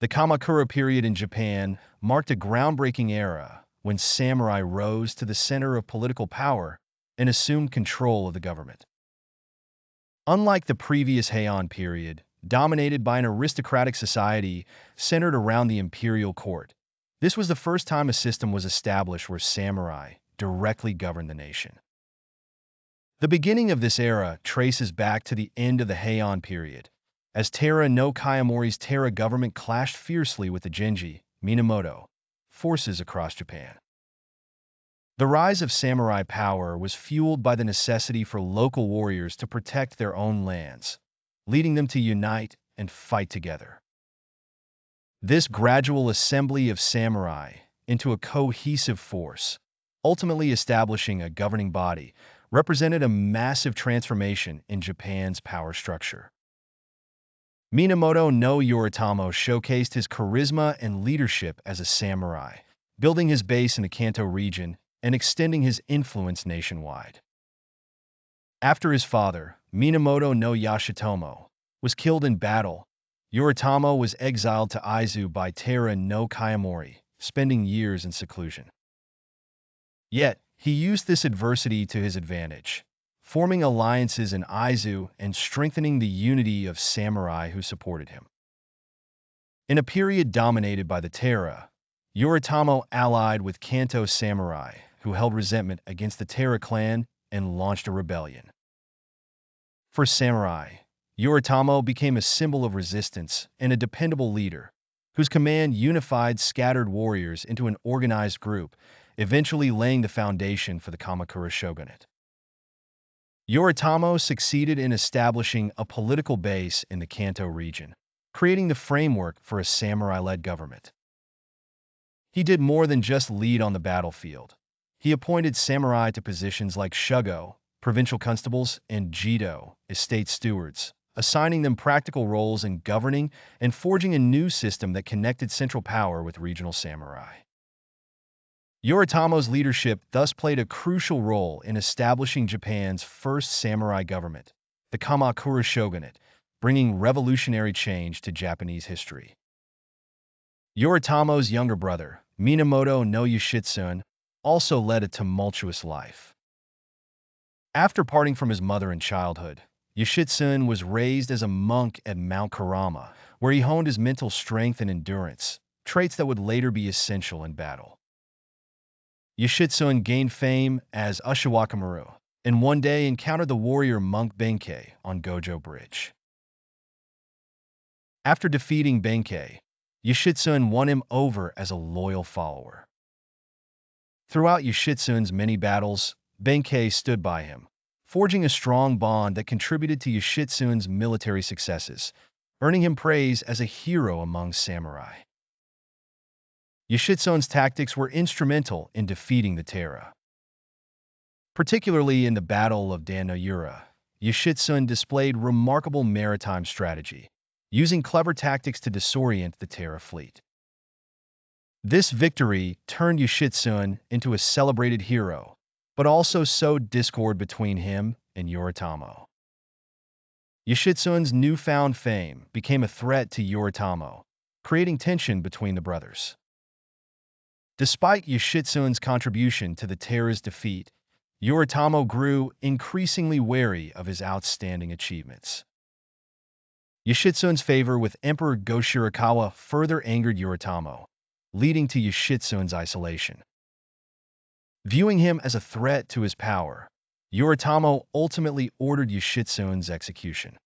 The Kamakura period in Japan marked a groundbreaking era when samurai rose to the center of political power and assumed control of the government. Unlike the previous Heian period, dominated by an aristocratic society centered around the imperial court, this was the first time a system was established where samurai directly governed the nation. The beginning of this era traces back to the end of the Heian period, as Taira no Kiyomori's Taira government clashed fiercely with the Genji, Minamoto, forces across Japan. The rise of samurai power was fueled by the necessity for local warriors to protect their own lands, leading them to unite and fight together. This gradual assembly of samurai into a cohesive force, ultimately establishing a governing body, represented a massive transformation in Japan's power structure. Minamoto no Yoritomo showcased his charisma and leadership as a samurai, building his base in the Kanto region and extending his influence nationwide. After his father, Minamoto no Yoshitomo, was killed in battle, Yoritomo was exiled to Aizu by Taira no Kiyomori, spending years in seclusion. Yet, he used this adversity to his advantage, forming alliances in Aizu and strengthening the unity of samurai who supported him. In a period dominated by the Taira, Yoritomo allied with Kanto samurai, who held resentment against the Taira clan and launched a rebellion. For samurai, Yoritomo became a symbol of resistance and a dependable leader, whose command unified scattered warriors into an organized group, eventually laying the foundation for the Kamakura shogunate. Yoritomo succeeded in establishing a political base in the Kanto region, creating the framework for a samurai-led government. He did more than just lead on the battlefield. He appointed samurai to positions like shugo, provincial constables, and jido, estate stewards, assigning them practical roles in governing and forging a new system that connected central power with regional samurai. Yoritomo's leadership thus played a crucial role in establishing Japan's first samurai government, the Kamakura shogunate, bringing revolutionary change to Japanese history. Yoritomo's younger brother, Minamoto no Yoshitsune, also led a tumultuous life. After parting from his mother in childhood, Yoshitsune was raised as a monk at Mount Kurama, where he honed his mental strength and endurance, traits that would later be essential in battle. Yoshitsune gained fame as Ushiwakamaru, and one day encountered the warrior monk Benkei on Gojo Bridge. After defeating Benkei, Yoshitsune won him over as a loyal follower. Throughout Yoshitsune's many battles, Benkei stood by him, forging a strong bond that contributed to Yoshitsune's military successes, earning him praise as a hero among samurai. Yoshitsune's tactics were instrumental in defeating the Taira. Particularly in the Battle of Dan-no-Ura, Yoshitsune displayed remarkable maritime strategy, using clever tactics to disorient the Taira fleet. This victory turned Yoshitsune into a celebrated hero, but also sowed discord between him and Yoritomo. Yoshitsune's newfound fame became a threat to Yoritomo, creating tension between the brothers. Despite Yoshitsune's contribution to the Taira's defeat, Yoritomo grew increasingly wary of his outstanding achievements. Yoshitsune's favor with Emperor Go-Shirakawa further angered Yoritomo, leading to Yoshitsune's isolation. Viewing him as a threat to his power, Yoritomo ultimately ordered Yoshitsune's execution.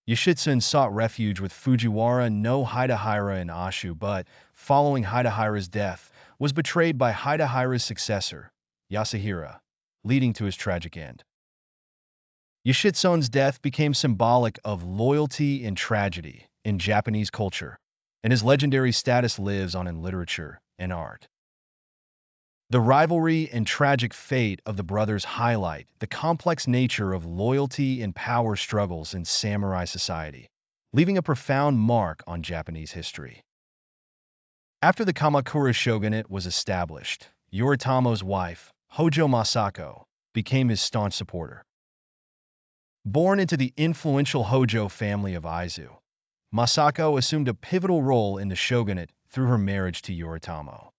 Yoshitsune sought refuge with Fujiwara no Hidehira in Ashu, but, following Hidehira's death, was betrayed by Hidehira's successor, Yasuhira, leading to his tragic end. Yoshitsune's death became symbolic of loyalty and tragedy in Japanese culture, and his legendary status lives on in literature and art. The rivalry and tragic fate of the brothers highlight the complex nature of loyalty and power struggles in samurai society, leaving a profound mark on Japanese history. After the Kamakura shogunate was established, Yoritomo's wife, Hojo Masako, became his staunch supporter. Born into the influential Hojo family of Aizu, Masako assumed a pivotal role in the shogunate through her marriage to Yoritomo.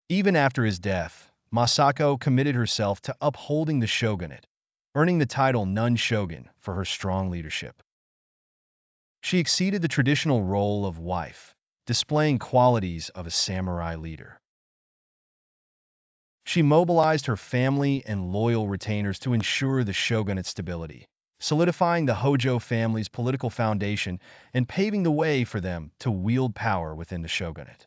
Even after his death, Masako committed herself to upholding the shogunate, earning the title Nun Shogun for her strong leadership. She exceeded the traditional role of wife, displaying qualities of a samurai leader. She mobilized her family and loyal retainers to ensure the shogunate's stability, solidifying the Hojo family's political foundation and paving the way for them to wield power within the shogunate.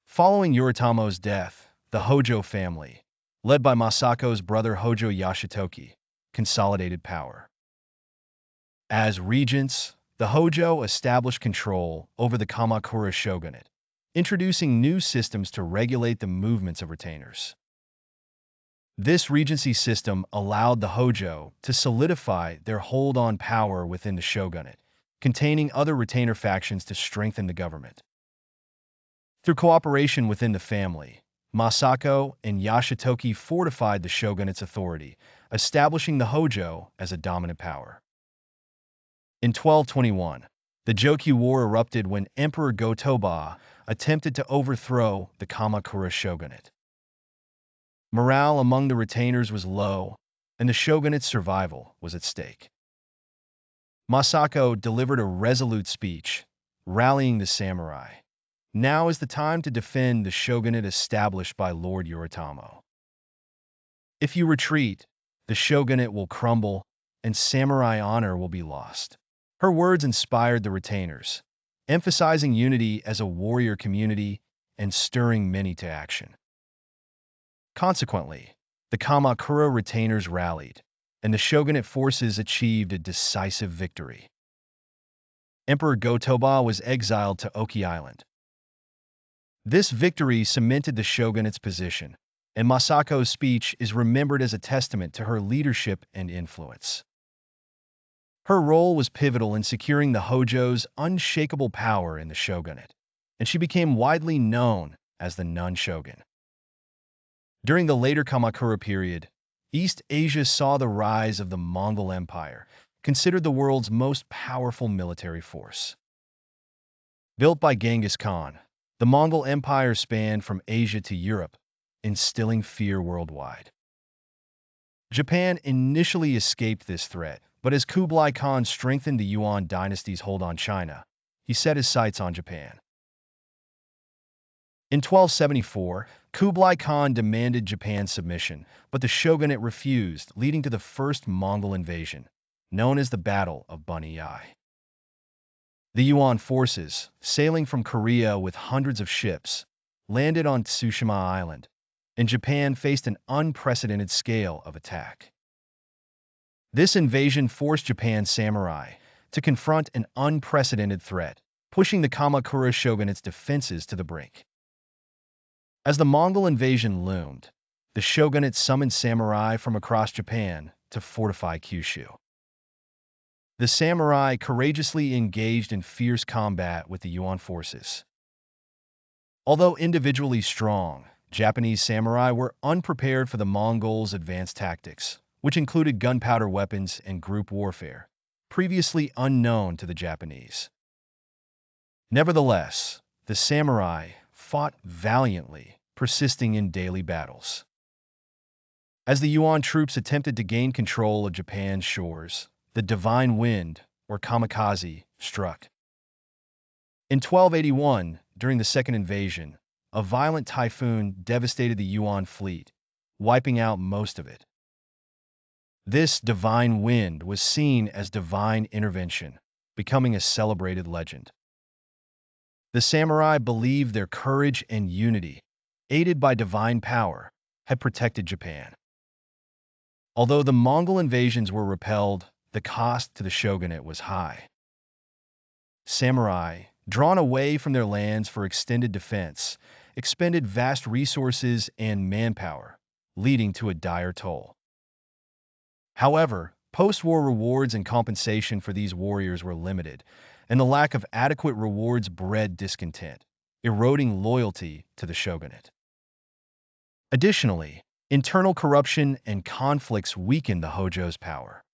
Following Yoritomo's death, the Hojo family, led by Masako's brother Hojo Yashitoki, consolidated power. As regents, the Hojo established control over the Kamakura shogunate, introducing new systems to regulate the movements of retainers. This regency system allowed the Hojo to solidify their hold on power within the shogunate, containing other retainer factions to strengthen the government. Through cooperation within the family, Masako and Yashitoki fortified the shogunate's authority, establishing the Hojo as a dominant power. In 1221, the Jokyu War erupted when Emperor Go-Toba attempted to overthrow the Kamakura shogunate. Morale among the retainers was low, and the shogunate's survival was at stake. Masako delivered a resolute speech, rallying the samurai. Now is the time to defend the shogunate established by Lord Yoritomo. If you retreat, the shogunate will crumble, and samurai honor will be lost. Her words inspired the retainers, emphasizing unity as a warrior community and stirring many to action. Consequently, the Kamakura retainers rallied, and the shogunate forces achieved a decisive victory. Emperor Go-Toba was exiled to Oki Island. This victory cemented the shogunate's position, and Masako's speech is remembered as a testament to her leadership and influence. Her role was pivotal in securing the Hojo's unshakable power in the shogunate, and she became widely known as the Nun Shogun. During the later Kamakura period, East Asia saw the rise of the Mongol Empire, considered the world's most powerful military force. Built by Genghis Khan, the Mongol Empire spanned from Asia to Europe, instilling fear worldwide. Japan initially escaped this threat, but as Kublai Khan strengthened the Yuan dynasty's hold on China, he set his sights on Japan. In 1274, Kublai Khan demanded Japan's submission, but the shogunate refused, leading to the first Mongol invasion, known as the Battle of Bunyi. The Yuan forces, sailing from Korea with hundreds of ships, landed on Tsushima Island, and Japan faced an unprecedented scale of attack. This invasion forced Japan's samurai to confront an unprecedented threat, pushing the Kamakura shogunate's defenses to the brink. As the Mongol invasion loomed, the shogunate summoned samurai from across Japan to fortify Kyushu. The samurai courageously engaged in fierce combat with the Yuan forces. Although individually strong, Japanese samurai were unprepared for the Mongols' advanced tactics, which included gunpowder weapons and group warfare, previously unknown to the Japanese. Nevertheless, the samurai fought valiantly, persisting in daily battles. As the Yuan troops attempted to gain control of Japan's shores, the divine wind, or kamikaze, struck. In 1281, during the second invasion, a violent typhoon devastated the Yuan fleet, wiping out most of it. This divine wind was seen as divine intervention, becoming a celebrated legend. The samurai believed their courage and unity, aided by divine power, had protected Japan. Although the Mongol invasions were repelled, the cost to the shogunate was high. Samurai, drawn away from their lands for extended defense, expended vast resources and manpower, leading to a dire toll. However, post-war rewards and compensation for these warriors were limited, and the lack of adequate rewards bred discontent, eroding loyalty to the shogunate. Additionally, internal corruption and conflicts weakened the Hojo's power.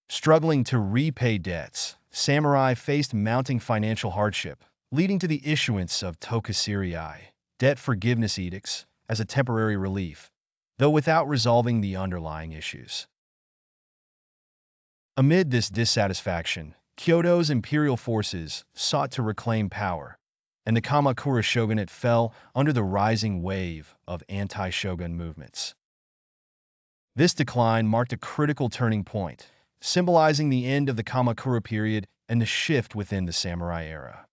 Struggling to repay debts, samurai faced mounting financial hardship, leading to the issuance of tokuseirei, debt forgiveness edicts, as a temporary relief, though without resolving the underlying issues. Amid this dissatisfaction, Kyoto's imperial forces sought to reclaim power, and the Kamakura shogunate fell under the rising wave of anti-shogun movements. This decline marked a critical turning point, symbolizing the end of the Kamakura period and the shift within the samurai era.